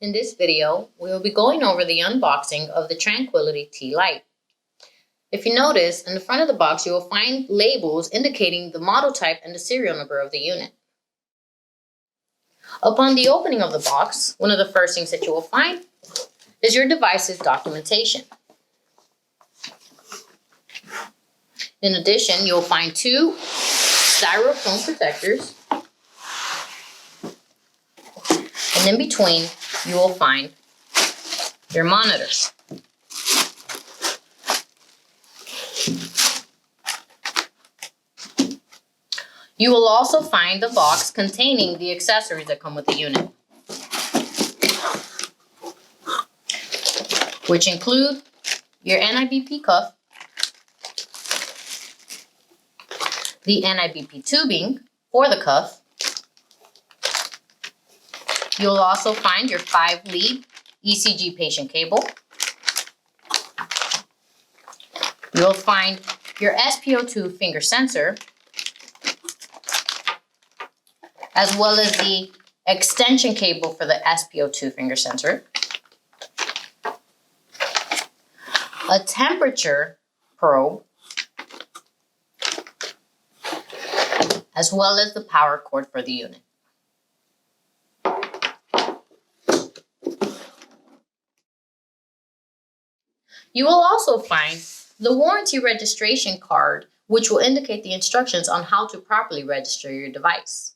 In this video, we will be going over the unboxing of the Tranquility T-Lite. If you notice, in the front of the box, you will find labels indicating the model type and the serial number of the unit. Upon the opening of the box, one of the first things that you will find is your device's documentation. In addition, you'll find two styrofoam protectors, and in between, you will find your monitor. You will also find the box containing the accessories that come with the unit, which include your NIBP cuff, the NIBP tubing for the cuff. You'll also find your 5-lead ECG patient cable. You'll find your SpO2 finger sensor, as well as the extension cable for the SpO2 finger sensor, a temperature probe, as well as the power cord for the unit. You will also find the warranty registration card, which will indicate the instructions on how to properly register your device.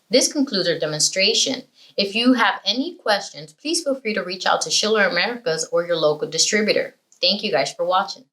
This concludes our demonstration. If you have any questions, please feel free to reach out to Schiller Americas or your local distributor. Thank you guys for watching.